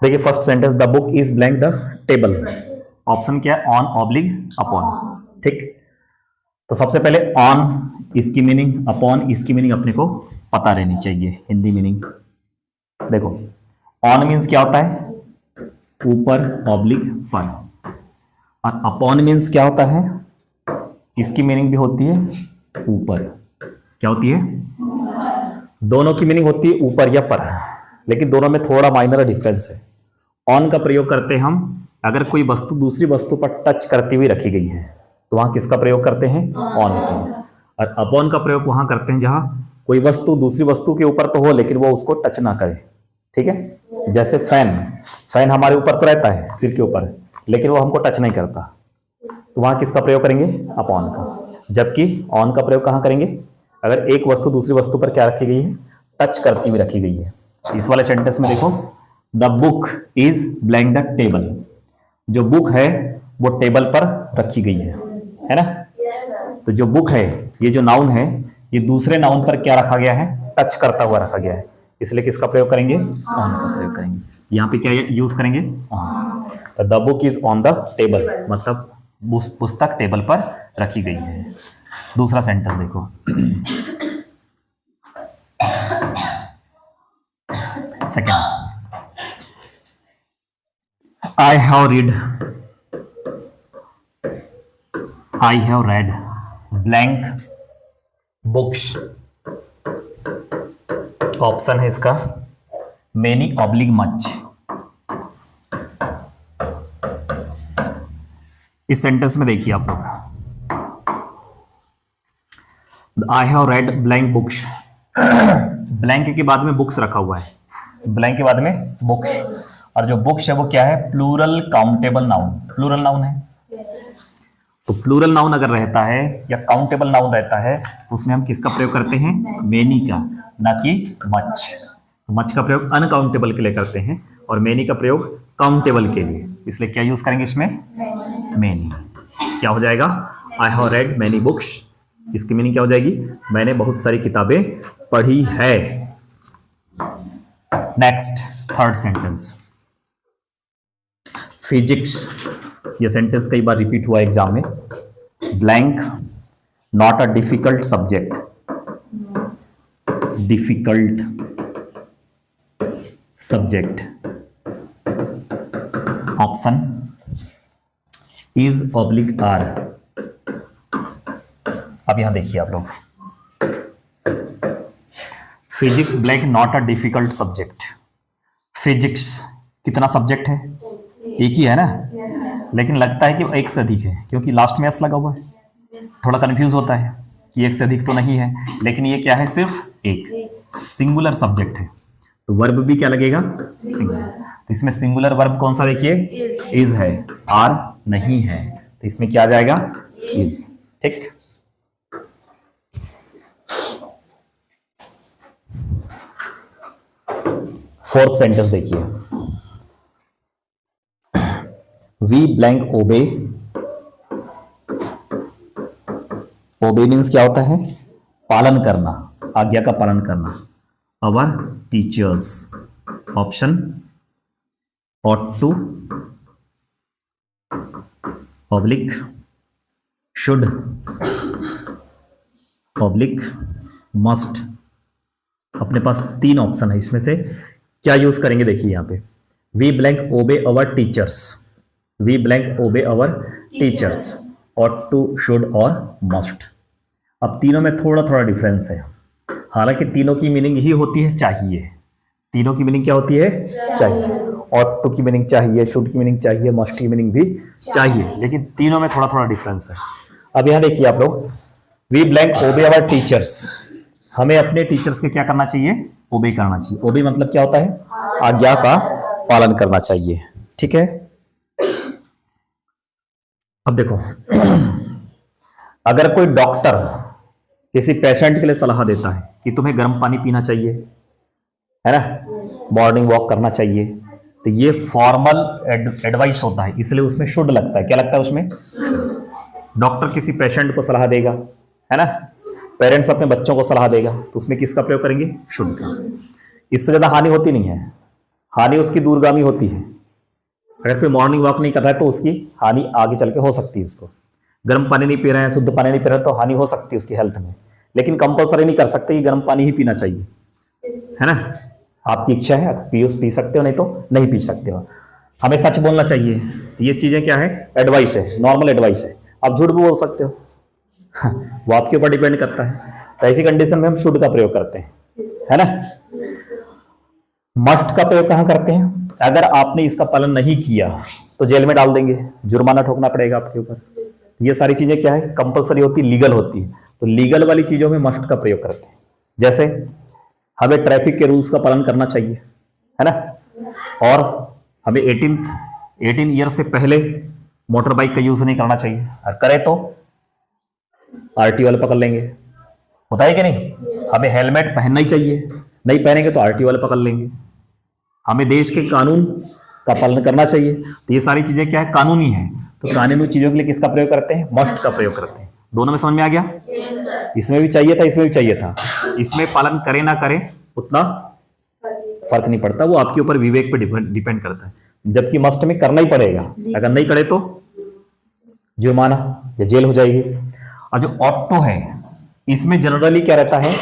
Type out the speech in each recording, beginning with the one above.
देखिए first sentence, the book is blank the table. Option क्या है? On, oblique, upon. ठीक, तो सबसे पहले ऑन इसकी मीनिंग, अपॉन इसकी मीनिंग अपने को पता रहनी चाहिए, हिंदी मीनिंग। देखो ऑन मीन्स क्या होता है? ऊपर, ऑब्लिक पर। और अपॉन मीन्स क्या होता है? इसकी मीनिंग भी होती है ऊपर। क्या होती है? दोनों की मीनिंग होती है ऊपर या पर, लेकिन दोनों में थोड़ा माइनर डिफरेंस है। ऑन का प्रयोग करते हैं हम अगर कोई वस्तु दूसरी वस्तु पर टच करती हुई रखी गई है, तो वहां किसका प्रयोग करते हैं? ऑन का। और अपॉन का प्रयोग वहां करते हैं जहां कोई वस्तु दूसरी वस्तु के ऊपर तो हो लेकिन वो उसको टच ना करे। ठीक है, जैसे फैन, फैन हमारे ऊपर तो रहता है सिर के ऊपर, लेकिन वो हमको टच नहीं करता, तो वहां किसका प्रयोग करेंगे? अपॉन का। जबकि ऑन का प्रयोग कहां करेंगे? अगर एक वस्तु दूसरी वस्तु पर क्या रखी गई है? टच करती हुई रखी गई है। इस वाले सेंटेंस में देखो, the book is blank the table. जो बुक है वो टेबल पर रखी गई है ना? तो जो बुक है, ये जो नाउन है, ये दूसरे नाउन पर क्या रखा गया है? टच करता हुआ रखा गया है, इसलिए किसका प्रयोग करेंगे? ऑन का प्रयोग करेंगे। यहाँ पे क्या यूज करेंगे? On. The book is on the table, मतलब पुस्तक टेबल पर रखी गई है। दूसरा सेंटेंस देखो, second, I have read blank books। Option है इसका many, ऑब्लिक, much। इस सेंटेंस में देखिए आप लोग, I have read blank books। Blank के बाद में बुक्स रखा हुआ है, ब्लैंक के बाद में बुक्स, और जो बुक्स है वो क्या है? Plural countable noun. Plural noun है, तो प्लूरल नाउन अगर रहता है या काउंटेबल नाउन रहता है तो उसमें हम किसका प्रयोग करते हैं? मेनी का, ना कि मच। तो मच का प्रयोग अनकाउंटेबल के लिए करते हैं और मेनी का प्रयोग काउंटेबल के लिए, इसलिए क्या यूज करेंगे इसमें? मेनी। क्या हो जाएगा? I have read many books. इसकी मीनिंग क्या हो जाएगी? मैंने बहुत सारी किताबें पढ़ी है। Next, third sentence, physics. ये सेंटेंस कई बार रिपीट हुआ एग्जाम में। Blank not a difficult subject. Difficult subject. Option is, oblique, are. अब यहां देखिए आप लोग, physics blank not a difficult subject. Physics कितना सब्जेक्ट है? एक ही है ना, लेकिन लगता है कि एक से अधिक है क्योंकि लास्ट में एस लगा हुआ है, थोड़ा कंफ्यूज होता है कि एक से अधिक तो नहीं है, लेकिन ये क्या है? सिर्फ एक सिंगुलर सब्जेक्ट है, तो वर्ब भी क्या लगेगा? सिंगुलर। तो इसमें सिंगुलर वर्ब कौन सा? देखिए इज है, आर नहीं है, तो इसमें क्या आ जाएगा? इज। ठीक, फोर्थ सेंटेंस देखिए, वी ब्लैंक ओबे। ओबे मीन्स क्या होता है? पालन करना, आज्ञा का पालन करना। Our teachers. Option ought to, oblique should, oblique must। अपने पास तीन ऑप्शन है, इसमें से क्या यूज करेंगे? देखिए यहाँ पे, we blank obey our teachers. We blank obey our teachers, ought to, should और must। अब तीनों में थोड़ा थोड़ा डिफरेंस है, हालांकि तीनों की मीनिंग ही होती है चाहिए। तीनों की मीनिंग क्या होती है? चाहिए। ought to की मीनिंग चाहिए, should की मीनिंग चाहिए, must की मीनिंग भी चाहिए, लेकिन तीनों में थोड़ा थोड़ा डिफरेंस है। अब यहां देखिए आप लोग, we blank obey our teachers. हमें अपने टीचर्स के क्या करना चाहिए? ओबे करना चाहिए। ओबे मतलब क्या होता है? आज्ञा का पालन करना चाहिए। ठीक है, अब देखो, अगर कोई डॉक्टर किसी पेशेंट के लिए सलाह देता है कि तुम्हें गर्म पानी पीना चाहिए, है ना, मॉर्निंग वॉक करना चाहिए, तो ये फॉर्मल एडवाइस होता है, इसलिए उसमें शुड लगता है। क्या लगता है उसमें? डॉक्टर किसी पेशेंट को सलाह देगा, है ना, पेरेंट्स अपने बच्चों को सलाह देगा, तो उसमें किसका प्रयोग करेंगे? शुड का। इससे ज्यादा हानि होती नहीं है, हानि उसकी दूरगामी होती है। अगर कोई मॉर्निंग वॉक नहीं कर रहा है तो उसकी हानि आगे चल के हो सकती है। उसको गर्म पानी नहीं पी रहे हैं, शुद्ध पानी नहीं पी रहे हैं, तो हानि हो सकती है उसकी हेल्थ में, लेकिन कंपलसरी नहीं कर सकते कि गर्म पानी ही पीना चाहिए, है ना। आपकी इच्छा है, आप पी सकते हो, नहीं तो नहीं पी सकते हो। हमें सच बोलना चाहिए। ये चीजें क्या है, एडवाइस है, नॉर्मल एडवाइस है। आप झूठ भी बोल सकते हो वो आपके ऊपर डिपेंड करता है। तो ऐसी कंडीशन में हम शुड का प्रयोग करते हैं, है ना। मस्ट का प्रयोग कहां करते हैं, अगर आपने इसका पालन नहीं किया तो जेल में डाल देंगे, जुर्माना ठोकना पड़ेगा आपके ऊपर। ये सारी चीजें क्या है, कंपलसरी होती, लीगल होती है। तो लीगल वाली चीजों में मस्ट का प्रयोग करते हैं। जैसे हमें ट्रैफिक के रूल्स का पालन करना चाहिए, है ना, और हमें 18 ईयर से पहले मोटर बाइक का यूज नहीं करना चाहिए, और करे तो आरटीओ वाले पकड़ लेंगे, होता है कि नहीं। हमें हेलमेट पहनना ही चाहिए, नहीं पहनेंगे तो आरटीओ वाले पकड़ लेंगे। हमें देश के कानून का पालन करना चाहिए। तो ये सारी चीजें क्या है, कानूनी है। तो कानूनी चीजों के लिए किसका प्रयोग करते हैं, मस्ट का प्रयोग करते हैं। दोनों में समझ में आ गया। इसमें भी चाहिए था, इसमें भी चाहिए था। इसमें पालन करे ना करे उतना फर्क नहीं पड़ता, वो आपके ऊपर विवेक पे डिपेंड करता है। जबकि मस्ट में करना ही पड़ेगा, अगर नहीं करे तो जुर्माना या जेल हो जाएगी। और जो ऑटो है, इसमें जनरली क्या रहता है,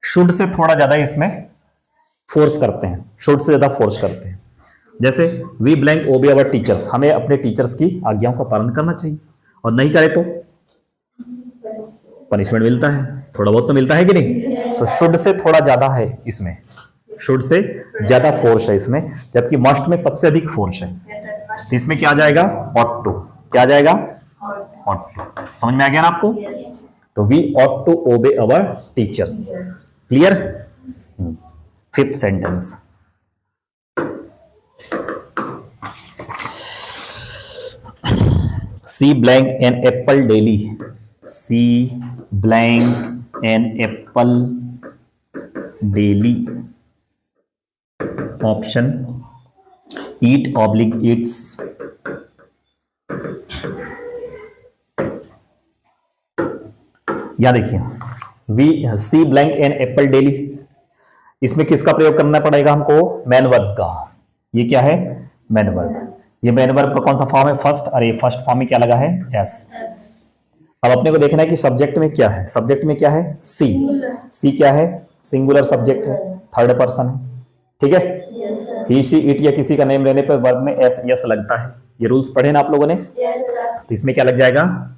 शुड से थोड़ा ज्यादा इसमें फोर्स करते हैं, शुड से ज्यादा फोर्स करते हैं। जैसे we blank obey our teachers, हमें अपने टीचर्स की आज्ञाओं का पालन करना चाहिए, और नहीं करे तो पनिशमेंट मिलता है, थोड़ा बहुत तो मिलता है कि नहीं। तो शुड से थोड़ा ज्यादा है इसमें, शुड से ज्यादा फोर्स है इसमें, जबकि मस्ट में सबसे अधिक फोर्स है। तो इसमें क्या आ जाएगा, ऑट टू। क्या आ जाएगा, ऑट टू। समझ में आ गया ना आपको। तो we ought to obey our teachers. Clear. Fifth sentence, she blank an apple daily. She blank an apple daily. Option eat oblique eats. या देखिए, we see blank an apple daily, इसमें किसका प्रयोग करना पड़ेगा हमको, मैन वर्ब का। ये क्या है, मैन वर्ब। ये मैन वर्ब का कौन सा फॉर्म है, फर्स्ट। और ये फर्स्ट फॉर्म में क्या लगा है, एस। अब अपने को देखना है कि सब्जेक्ट में क्या है, सब्जेक्ट में क्या है, सी। सी क्या है, सिंगुलर सब्जेक्ट है, थर्ड पर्सन है, ठीक है। ही शी इट या किसी का नेम रहने पर वर्ब में एस यस लगता है। ये रूल्स पढ़े ना आप लोगों ने। तो इसमें क्या लग जाएगा,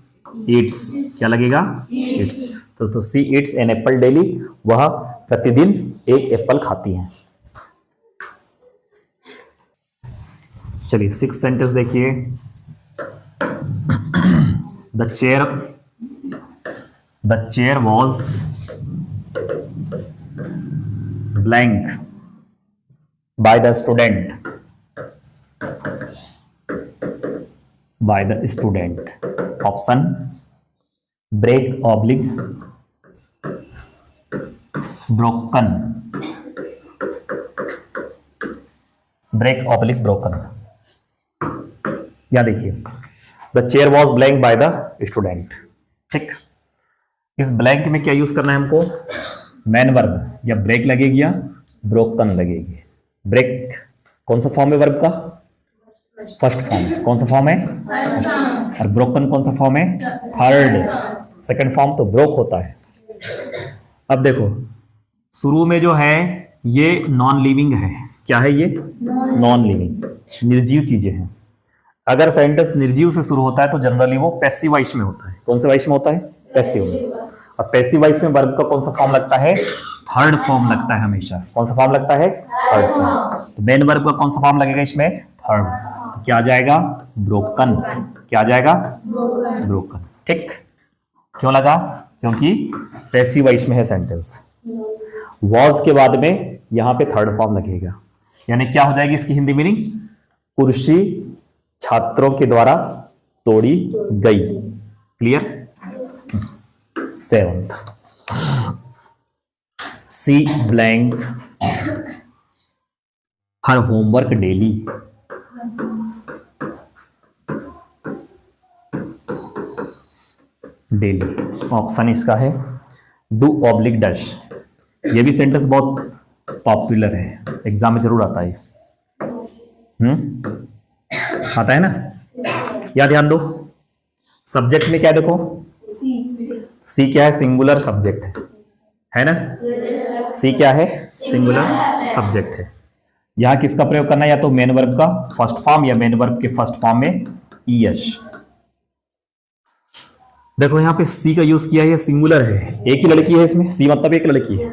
इट्स। क्या लगेगा, इट्स। तो she eats an apple daily, वह प्रतिदिन एक एप्पल खाती हैं। चलिए सिक्स सेंटेंस देखिए। The chair was blank by the student. Option break oblique broken. Break oblique broken. या देखिए, the chair was blank by the student. ठीक, इस ब्लैंक में क्या यूज करना है हमको, मैन वर्ब। या ब्रेक लगेगी या ब्रोकन लगेगी। ब्रेक कौन सा फॉर्म है वर्ब का, फर्स्ट फॉर्म। कौन सा फॉर्म है, और ब्रोकन कौन सा फॉर्म है, थर्ड। सेकंड फॉर्म तो ब्रोक होता है। अब देखो, शुरू में जो है ये नॉन लिविंग है। क्या है ये, नॉन लिविंग, निर्जीव चीजें हैं। अगर सेंटेंस निर्जीव से शुरू होता है तो जनरली वो पैसिव वॉइस में होता है। कौन से वॉइस में होता है, पैसिव में। और पैसिव वॉइस में वर्ब का कौन सा फॉर्म लगता है, थर्ड फॉर्म लगता है हमेशा। कौन सा फॉर्म लगता है, थर्ड फॉर्म। तो मेन वर्ब का कौन सा फॉर्म लगेगा इसमें, थर्ड। तो क्या आ जाएगा, ब्रोकन। क्या आ जाएगा, ब्रोकन। ठीक, क्यों लगा, क्योंकि पैसिव वॉइस में है सेंटेंस। वॉज के बाद में यहां पे थर्ड फॉर्म लगेगा, यानी क्या हो जाएगी इसकी हिंदी मीनिंग, कुर्सी छात्रों के द्वारा तोड़ी गई। Clear. Seventh, she blank her homework daily. Daily option इसका है डू ऑब्लिक डैश। ये भी सेंटेंस बहुत पॉपुलर है, एग्जाम में जरूर आता है। आता है ना? या ध्यान दो, सब्जेक्ट में क्या है देखो, सी क्या है? सिंगुलर सब्जेक्ट है ना? सी क्या है? सिंगुलर सब्जेक्ट है। यहां किसका प्रयोग करना है? या तो मेन वर्ब का फर्स्ट फॉर्म या मेन वर्ब के फर्स्ट फॉर्म में ईएस। देखो यहां पे सी का यूज किया है, सिंगुलर है, एक ही लड़की है इसमें, सी मतलब एक लड़की है,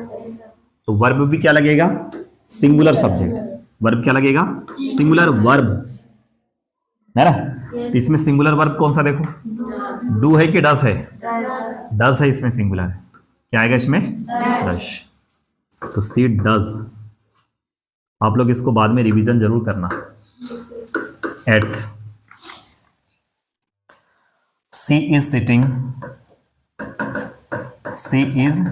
तो वर्ब भी क्या लगेगा? Singular subject. वर्ब क्या लगेगा? सिंगुलर वर्ब, है ना? तो इसमें सिंगुलर वर्ब कौन सा देखो, डू है कि डस है? डस है इसमें सिंगुलर, क्या आएगा इसमें? डस। तो सी डज। आप लोग इसको बाद में रिवीजन जरूर करना। Eight she is sitting, she is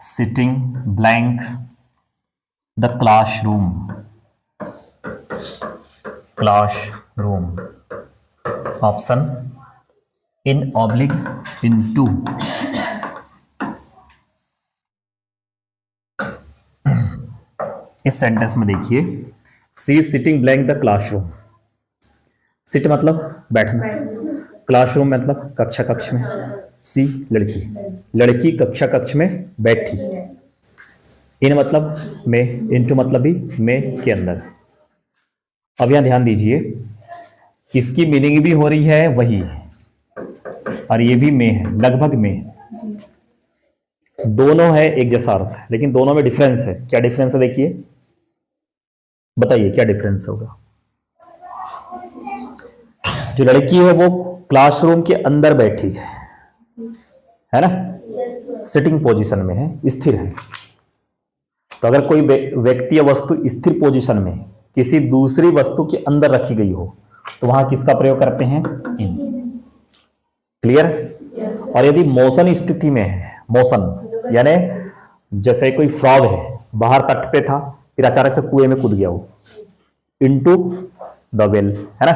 sitting blank the classroom, classroom option in oblique into, इस सेंटेंस में देखिए, she is sitting blank the classroom. Sit मतलब बैठना, क्लासरूम मतलब कक्षा, कक्ष में। सी लड़की, लड़की कक्षा कक्ष में बैठी। इन मतलब में, इनटू मतलब भी में के अंदर। अब यहां ध्यान दीजिए, इसकी मीनिंग भी हो रही है वही, और ये भी में है, लगभग में, दोनों है एक जैसा अर्थ, लेकिन दोनों में डिफरेंस है। क्या डिफरेंस है देखिए, बताइए क्या डिफरेंस होगा? जो लड़की है वो क्लासरूम के अंदर बैठी है ना? सिटिंग पोजीशन में है, स्थिर है। तो अगर कोई व्यक्ति या वस्तु स्थिर पोजीशन में किसी दूसरी वस्तु के अंदर रखी गई हो तो वहां किसका प्रयोग करते हैं? इन। क्लियर? और यदि मोशन स्थिति में है, मोशन यानी जैसे कोई फ्रॉग है, बाहर तट पे था, फिर अचानक से कुएं में कूद गया वो, इनटू द वेल, है ना?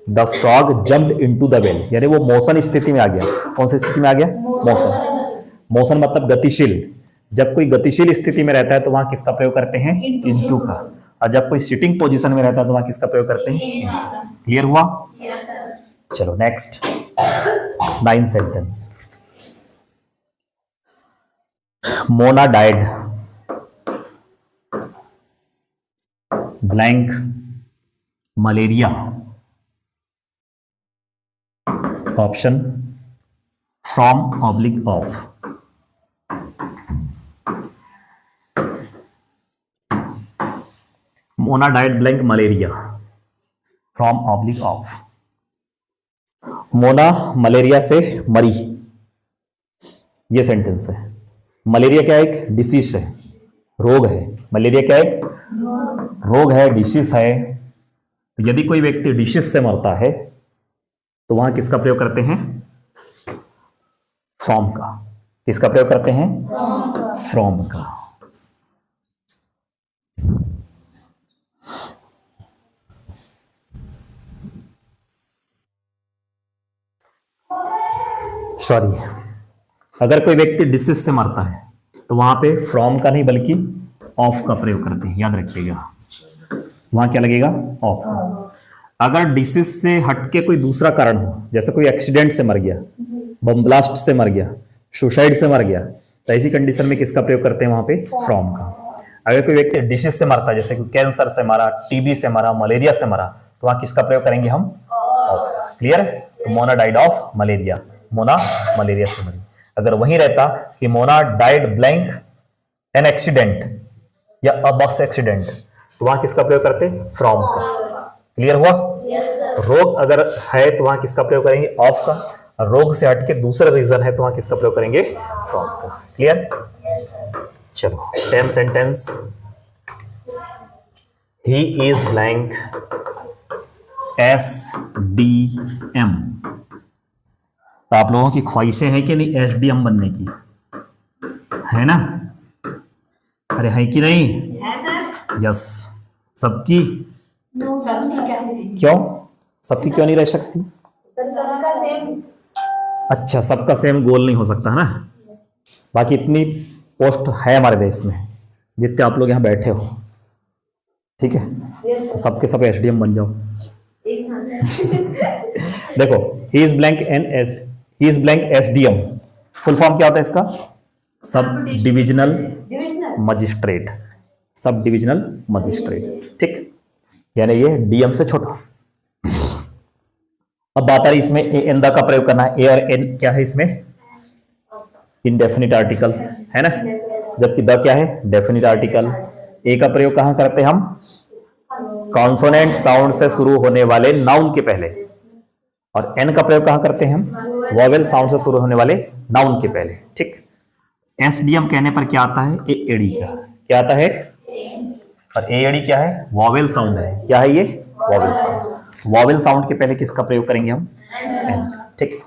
The frog jumped into the well, यानी वो मोशन स्थिति में आ गया। कौन सी स्थिति में आ गया? मोशन। मोशन मतलब गतिशील। जब कोई गतिशील स्थिति में रहता है तो वहां किसका प्रयोग करते हैं? इनटू का। और जब कोई सिटिंग पोजीशन में रहता है तो वहां किसका प्रयोग करते हैं? क्लियर हुआ? चलो next 9 sentence. Mona died blank malaria, option from oblique of. Mona died blank malaria from oblique of. Mona malaria से मरी, ये सेंटेंस है। मलेरिया क्या है? एक डिसीज है, रोग है। मलेरिया क्या है? एक रोग है, डिसीज है। यदि कोई व्यक्ति डिसीज से मरता है तो वहां किसका प्रयोग करते हैं? फ्रॉम का। किसका प्रयोग करते हैं? फ्रॉम का। सॉरी, अगर कोई व्यक्ति डिसीज से मरता है तो वहां पे फ्रॉम का नहीं बल्कि ऑफ का प्रयोग करते हैं, याद रखिएगा। वहां क्या लगेगा? ऑफ का। अगर डिसीज से हटके कोई दूसरा कारण हो, जैसे कोई एक्सीडेंट से मर गया, बम ब्लास्ट से मर गया, सुसाइड से मर गया, तो ऐसी कंडीशन में किसका प्रयोग करते हैं वहां पे? फ्रॉम का। अगर कोई व्यक्ति डिसीज से मरता है, जैसे कोई कैंसर से मरा, टीबी से मरा, मलेरिया से मरा, तो वहां किसका प्रयोग करेंगे हम? ऑफ का। क्लियर? तो Mona died of malaria, Mona malaria से मरी। अगर वहीं रहता कि Mona died blank an accident या अ बस एक्सीडेंट, तो वहां किसका प्रयोग करते? फ्रॉम का। क्लियर हुआ? रोग अगर है तो वहां किसका प्रयोग करेंगे? ऑफ का। रोग से हटके दूसरा रीजन है तो वहां किसका प्रयोग करेंगे? फ्रॉम का। क्लियर? चलो 10 sentence. He is blank SDM। तो आप लोगों की ख्वाहिशें हैं कि नहीं SDM बनने की? है ना? अरे है कि नहीं? यस। सबकी? क्यों? सबकी क्यों नहीं रह सकती? सबका सेम। अच्छा, सबका सेम गोल नहीं हो सकता है ना? बाकी इतनी पोस्ट है हमारे देश में, जितने आप लोग यहाँ बैठे हो, ठीक है, यस तो सबके सब एसडीएम बन जाओ। एक साथ देखो he is blank SDM, full form क्या होता है इसका? Sub divisional divisional magistrate, sub divisional magistrate, ठीक, यानी ये डीएम से छोटा। अब बात आ रही इसमें ए एन द का प्रयोग करना है। ए और एन क्या है इसमें? इनडेफिनिट आर्टिकल है ना, जबकि द क्या है? Definite article. ए का प्रयोग कहां करते हैं हम? कॉन्सोनेंट साउंड से शुरू होने वाले नाउन के पहले। और एन का प्रयोग कहां करते हैं हम? वॉवेल साउंड से शुरू होने वाले नाउन के पहले, ठीक। एसडीएम कहने पर क्या आता है? ए एडी का क्या आता है? और ए एडी क्या है? वॉवेल साउंड है। क्या है ये? Vowel sound. वॉवेल साउंड के पहले किसका प्रयोग करेंगे हम? एन, ठीक।